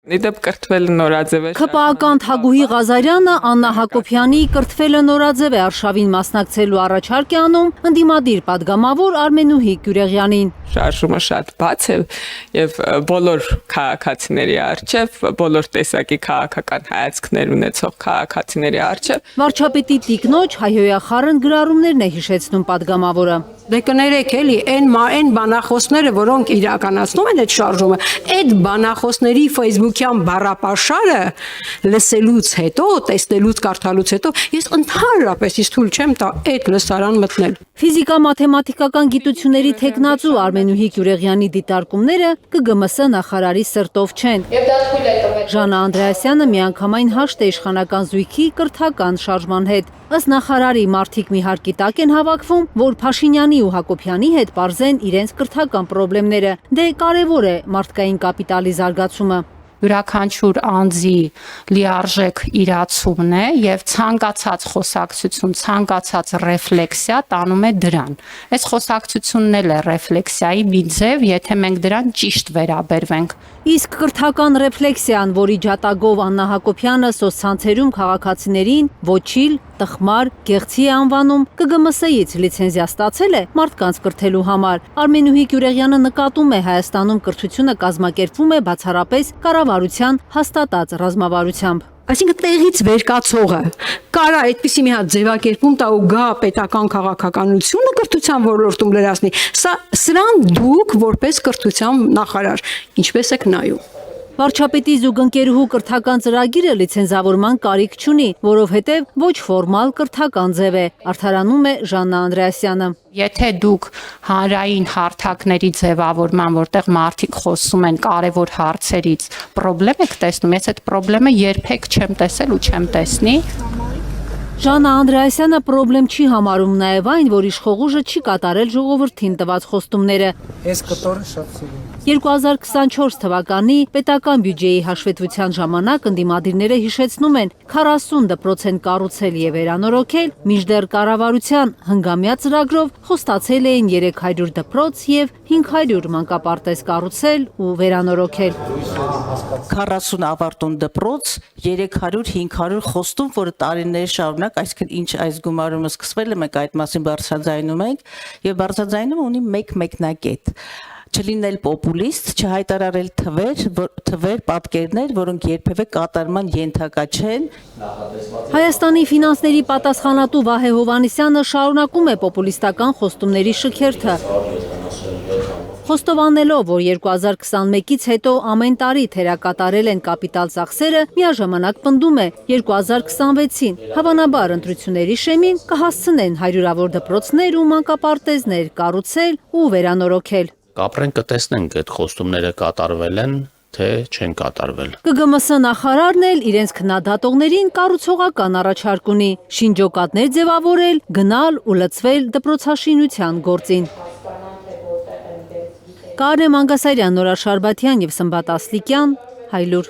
Իդեպ կրթվել նորաձև է։ ՔՊԱ-կան Թագուհի Ղազարյանը Աննա Հակոբյանի կրթվելը նորաձև է արշավին մասնակցելու առաջարկ է անում ընդդիմադիր падգամավոր Արմենուհի Գյուրեղյանին։ Շարժումը շատ բաց է եւ բոլոր քաղաքացիների արչեւ, բոլոր տեսակի քաղաքական հայացքներ ունեցող քաղաքացիների արչեւ։ Վարչապետի տիկնոջ հայհոյախառն գրառումներն է հիշեցնում падգամավորը։ Դե կներեք էլի, այն բանախոսները, որոնք իրականացնում են այդ շարժումը, այդ բանախոսների ֆեյսբուքյան բառապաշարը լսելուց հետո, տեսնելուց, կարդալուց հետո, ես ընդհանրապես ես թույլ չեմ տա այդ լսարան մտնել։ Ֆիզիկա-մաթեմատիկական գիտությունների թեկնածու Արմենուհի Գյուրեղյանի դիտարկումները ԿԳՄՍ նախարարի սրտով չեն։ Ժանա Անդրեասյանը միանգամայն հաշտ է իշխանական զույգի կրթական շարժման հետ։ Ըստ նախարարի մարդիկ մի հարկի տակ են հավաքվում, որ Փաշինյանի ու Հակոբյանի հետ պարզեն իրենց կրթական խնդիրները։ Դե կարևոր է մարդկային կապիտալի զարգացումը։ Յուրաքանչյուր անձի լիարժեք իրացումն է եւ ցանկացած խոսակցություն, ցանկացած ռեֆլեքսիա տանում է դրան։ Այս խոսակցությունն էլ է ռեֆլեքսիայի մի ձև, եթե մենք դրան ճիշտ վերաբերվենք։ Իսկ կրթական ռեֆլեքսիան, որի ջատագով Աննա Հակոբյանը սոցցանցերում քաղաքացիներին ոչիլ, տխմար, գեղցի է անվանում, ԿԳՄՍ-ից լիցենզիա ստացել է մարդկանց կրթելու համար։ Արմենուհի Գյուրեղյանը նկատում է Հայաստանում կրթությունը կազմակերպվում է բացառապես կառավարության հաստատած ռազմավարությամբ։ Այսինքն տեղից վերկացողը կարա այդպիսի մի հատ ձևակերպում տա ու գա պետական քաղաքականությունը կրթության ոլորտում լրացնի։ Սրան դուք որպես կրթության նախարար ինչպես եք նայում։ Վարչապետի զուգընկերուհու կրթական ծրագիրը լիցենզավորման կարիք չունի, որովհետև ոչ ֆորմալ կրթական ձև է, արդարանում է Ժաննա Անդրեասյանը։ Եթե դուք հանրային հարթակների ձևավորման, որտեղ մարդիկ խոսում են կարևոր հարցերից, խնդրեմ եք տեսնում, ես այդ խնդրեմը երբեք չեմ տեսել ու չեմ տեսնի։ Ժաննա Անդրեասյանը խնդրեմ չի համարում նաև այն, որ իշխողուժը չի կատարել ժողովրդին տված խոստումները։ 2024 թվականի պետական բյուջեի հաշվետվության ժամանակ ընդդիմադիրները հիշեցնում են 40 դպրոցեն կառուցել եւ վերանորոգել, մինչդեռ կառավարության հնգամյա ծրագրով խոստացել էին 300 դպրոց եւ 500 մանկապարտեզ կառուցել ու վերանորոգել։ 40 ավարտուն դպրոց, 300-500 խոստում, որը տարիներ շարունակ, այսինքն ինչ այս գումարումը սկսվել է, մենք այդ մասին բարձրաձայնում ենք եւ բարձրաձայնումը ունի մեկ մեկնակետ։ Չլինել պոպուլիստ, չհայտարարել թվեր, պատկերներ, որոնք երբևէ կատարման ենթակա չեն։ Հայաստանի ֆինանսների պատասխանատու Վահե Հովհաննիսյանը շարունակում է պոպուլիստական խոստումների շքերթը։ Խոստովանելով, որ 2021-ից հետո ամեն տարի թերակատարել են կապիտալ ծախսերը, միաժամանակ պնդում է 2026-ին հավանաբար ընտրությունների շեմին կհասցնեն հարյուրավոր դպրոցներ ու մանկապարտեզներ կառուցել ու վերանորոգել։ Կապրեն կտեսնենք այդ խոստումները կատարվել են, թե չեն կատարվել։ ԿԳՄՍ նախարարն էլ իրենց քննադատողներին կառուցողական առաջարկ ունի՝ շինջոկատներ ձևավորել, գնալ ու լցվել դպրոցաշինության գործին։ Կարեն Մանգասարյան, Նորա Շարբաթյան և Սմբատ Ասլիկյան, Հայլուր։